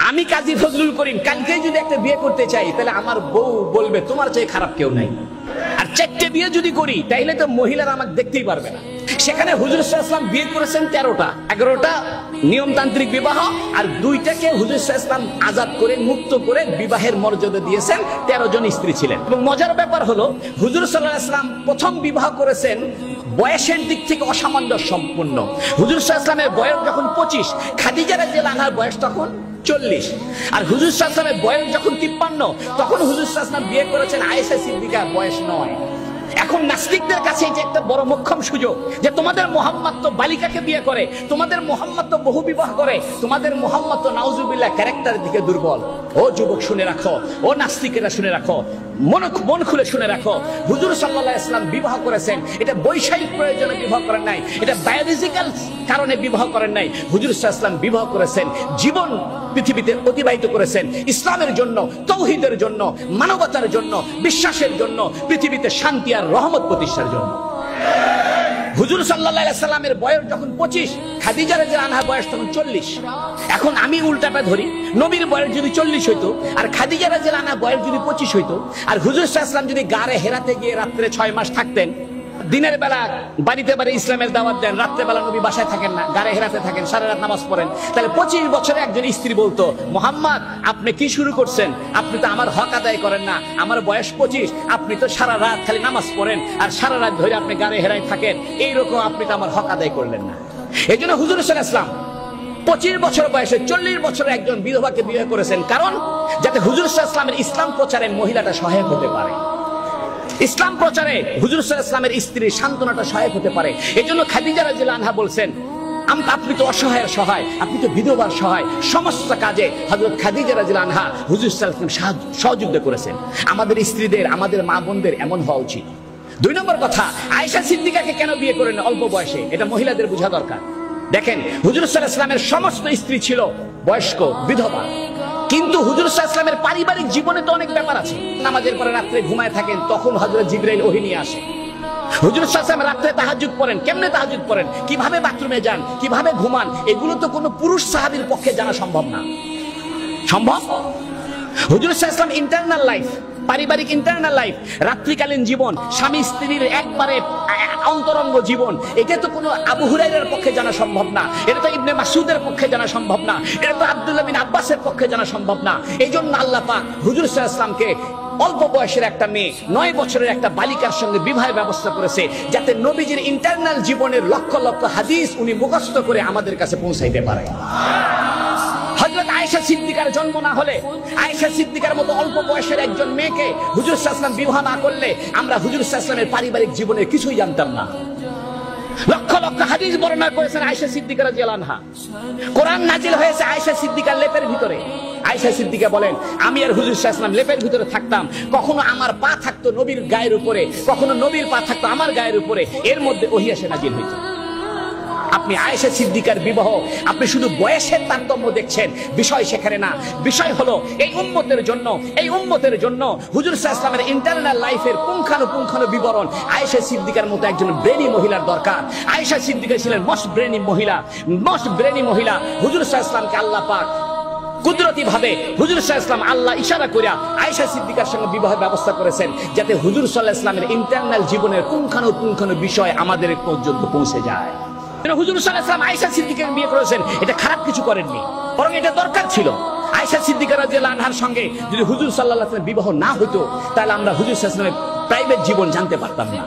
আমি কাজী ফজলুল করিম কালকে যদি একটা বিয়ে করতে চাই, তাহলে আমার বউ বলবে তোমার চেয়ে খারাপ কেউ নাই। আর 4টে বিয়ে যদি করি, তাইলে তো মহিলারা আমাকে দেখতেই পারবে না। সেখানে হুজুর সাল্লাল্লাহু আলাইহি ওয়াসাল্লাম বিয়ে করেছেন 13টা, 11টা নিয়মতান্ত্রিক বিবাহ, আর 2টাকে হুজুর সাল্লাল্লাহু আলাইহি ওয়াসাল্লাম আজাদ করে মুক্ত করে বিবাহের মর্যাদা দিয়েছেন। 13 জন স্ত্রী ছিলেন। এবং মজার ব্যাপার হলো, হুজুর সাল্লাল্লাহু আলাইহি ওয়াসাল্লাম প্রথম বিবাহ করেছেন বয়সের দিক থেকে অসামঞ্জস্য সম্পূর্ণ। হুজুর সাল্লাল্লাহু আলাইহি ওয়াসাল্লামের বয়স যখন 25, খাদিজা রাদিয়াল্লাহু আনহার বয়স তখন 40, আর হুজুর সাল্লাল্লাহু আলাইহি ওয়াসাল্লামের বয়স যখন 53, তখন হুজুর সাল্লাল্লাহু আলাইহি ওয়াসাল্লাম বিয়ে করেছেন আয়েশা সিদ্দিকার বয়স 9। এখন নাস্তিকদের কাছে এটা একটা বড় মোক্ষম সুযোগ যে তোমাদের মুহাম্মদ তো বালিকাকে বিয়ে করে, তোমাদের মুহাম্মদ তো বহু বিবাহ করে, তোমাদের মুহাম্মদ তো নাউজুবিল্লাহ ক্যারেক্টারের দিকে দুর্বল। ও যুবক শুনে রাখো, ও নাস্তিকেরা শুনে রাখো, মন খুলে শুনে রাখো, হুজুর সাল্লাল্লাহু আলাইহি ওয়াসাল্লাম বিবাহ করেছেন, এটা বৈষয়িক প্রয়োজনে বিবাহ করেন নাই, এটা বায়োলজিক্যাল কারণে বিবাহ করেন নাই। হুজুর সাল্লাল্লাহু আলাইহি ওয়াসাল্লাম বিবাহ করেছেন, জীবন পৃথিবীতে অতিবাহিত করেছেন ইসলামের জন্য, তাওহীদের জন্য, মানবতার জন্য, বিশ্বাসের জন্য, পৃথিবীতে শান্তি আর রহমত প্রতিষ্ঠার জন্য। হুজুর সাল্লাল্লাহু আলাইহি ওয়াসাল্লামের বয়স যখন 25, খাদিজা রাদিয়াল্লাহু আনহার বয়স তখন 40। এখন আমি উল্টাটা ধরি, নবীর বয়স যদি 40 হইতো, আর খাদিজা রাদিয়াল্লাহু আনহার বয়স যদি 25 হইতো, আর হুজুর সাল্লাল্লাহু আলাইহি ওয়াসাল্লাম যদি গারে হেরাতে গিয়ে রাত্রে 6 মাস থাকতেন, দিনের বেলা বাড়িতে বাড়ি ইসলামের দাওয়াত দেন, রাত্রে বেলা নবী বাসায় থাকেন না, গারে হেরাতে থাকেন, সারা রাত নামাজ পড়েন, তাহলে 25 বছরে একজন স্ত্রী বলতো, মুহাম্মদ আপনি কি শুরু করছেন? আপনি তো আমার হক আদায় করেন না, আমার বয়স 25, আপনি তো সারা রাত খালি নামাজ পড়েন আর সারা রাত ধরে আপনি গারে হেরায় থাকেন, এইরকম আপনি তো আমার হক আদায় করলেন না। এই জন্য হুজুর সাল্লাল্লাহু আলাইহি ওয়াসাল্লাম 25 বছর বয়সে 40 বছরে একজন বিধবাকে বিয়ে করেছেন, কারণ যাতে হুজুর সাল্লাল্লাহু আলাইহি ওয়াসাল্লামের ইসলাম প্রচারে মহিলাটা সহায়ক হতে পারে, ইসলাম প্রচারে হুজুর সাল্লাল্লাহু আলাইহি ওয়াসাল্লামের স্ত্রীর সান্ত্বনাটা সহায়ক হতে পারে। এজন্য খাদিজা রাদিয়াল্লাহু আনহা বলছেন, আপনি তো অসহায়ের সহায়, আপনি তো বিধবার সহায়, সমস্ত কাজে হযরত খাদিজা রাদিয়াল্লাহু আনহা হুজুর সাল্লাল্লাহু আলাইহি ওয়াসাল্লাম সহযোগিতা করেছেন। আমাদের স্ত্রীদের, আমাদের মা বোনদের এমন হওয়া উচিত। 2 নম্বর কথা, আয়েশা সিদ্দিকাকে কেন বিয়ে করেন অল্প বয়সে, এটা মহিলাদের বোঝা দরকার। দেখেন, হুজুর সাল্লাল্লাহু আলাইহি ওয়াসাল্লামের সমস্ত স্ত্রী ছিল বয়স্ক বিধবা, কিন্তু হুজুর সাল্লাল্লাহু আলাইহি ওয়াসাল্লামের পারিবারিক জীবনে তো অনেক ব্যাপার আছে। নামাজের পরে রাত্রে ঘুমায় থাকেন, তখন হযরত জিবরাইল ওহী নিয়ে আসে। হুজুর সাল্লাল্লাহু আলাইহি ওয়াসাল্লাম রাত্রে তাহাজ্জুদ পড়েন, কেমনে তাহাজ্জুদ পড়েন, কিভাবে বাথরুমে যান, কিভাবে ঘুমান, এগুলো তো কোনো পুরুষ সাহাবীর পক্ষে জানা সম্ভব না। সম্ভব? হুজুর সাল্লাল্লাহু আলাইহি ওয়াসাল্লাম ইন্টারনাল লাইফ, পারিবারিক ইন্টারনাল লাইফ, রাত্রিকালীন জীবন, স্বামী স্ত্রীর একবারে অন্তরঙ্গ জীবন, এটা তো কোনো আবু হুরায়রার পক্ষে জানা সম্ভব না, এটা তো ইবনে মাসউদের পক্ষে জানা সম্ভব না, এটা তো আব্দুল্লাহ বিন আব্বাসের পক্ষে জানা সম্ভব না। এই জন্য আল্লাহ পাক হুজুর সাল্লাল্লাহু আলাইহি ওয়াসাল্লামকে অল্প বয়সের একটা মেয়ে, 9 বছরের একটা বালিকার সঙ্গে বিবাহের ব্যবস্থা করেছে, যাতে নবীজির ইন্টারনাল জীবনের লক্ষ লক্ষ হাদিস উনি মুখস্থ করে আমাদের কাছে পৌঁছাইতে পারে। হযরত আয়েশা সিদ্দিকার জন্ম না হলে, আয়েশা সিদ্দিকার মতো অল্প বয়সের একজন মেয়েকে হুজুর সাল্লাল্লাহু আলাইহি ওয়াসাল্লাম বিবাহ না করলে, আমরা হুজুর সাল্লাল্লাহু আলাইহি ওয়াসাল্লামের পারিবারিক জীবনের কিছুই জানতাম না। লক্ষ লক্ষ হাদিস বর্ণনা করেছেন আয়েশা সিদ্দিকা রাদিয়াল্লাহু আনহা। কোরআন নাজিল হয়েছে আয়েশা সিদ্দিকার লেপের ভিতরে। আয়েশা সিদ্দিকা বলেন, আমি আর হুজুর সাল্লাল্লাহু আলাইহি ওয়াসাল্লাম লেপের ভিতরে থাকতাম, কখনো আমার পা থাকতো নবীর গায়ের উপরে, কখনো নবীর পা থাকতো আমার গায়ের উপরে, এর মধ্যে ওহী এসে নাজিল হইত। আপনি আয়েশা সিদ্দিকার বিবাহ, আপনি শুধু বয়সের তারতম্য দেখছেন, বিষয় সেখানে না। বিষয় হলো এই উম্মতের জন্য, এই উম্মতের জন্য হুজুর সাল্লাল্লাহু আলাইহি ওয়াসাল্লামের ইন্টারনাল লাইফের পুঙ্খানুপুঙ্খানু বিবরণ আয়েশা সিদ্দিকার মতো একজন ব্রেনি মহিলার দরকার। আয়েশা সিদ্দিকা ছিলেন মোস্ট ব্রেনি মহিলা, মোস্ট ব্রেনি মহিলা। হুজুর সাল্লাল্লাহু আলাইহি ওয়াসাল্লামকে আল্লাহ পাক কুদরতি ভাবে হুজুর সাল্লাল্লাহু আলাইহি ওয়াসাল্লাম আল্লাহ ইশারা কইরা আয়েশা সিদ্দিকার সঙ্গে বিবাহের ব্যবস্থা করেছেন, যাতে হুজুর সাল্লাল্লাহু আলাইহি ওয়াসাল্লামের ইন্টারনাল জীবনের পুঙ্খানুপুঙ্খানু বিষয় আমাদের পর্যন্ত পৌঁছে যায়। হুজুর সাল্লাল্লাহু আলাইহি ওয়াসাল্লাম আয়েশা সিদ্দিকাকে বিয়ে করেছেন, এটা খারাপ কিছু করেননি, বরং এটা দরকার ছিল। আয়েশা সিদ্দিকা রাদিয়াল্লাহু আনহার সঙ্গে যদি হুজুর সাল্লাল্লাহু আলাইহি ওয়াসাল্লাম বিবাহ না হতো, তাহলে আমরা হুজুর সাল্লাল্লাহু আলাইহি ওয়াসাল্লামের প্রাইভেট জীবন জানতে পারতাম না।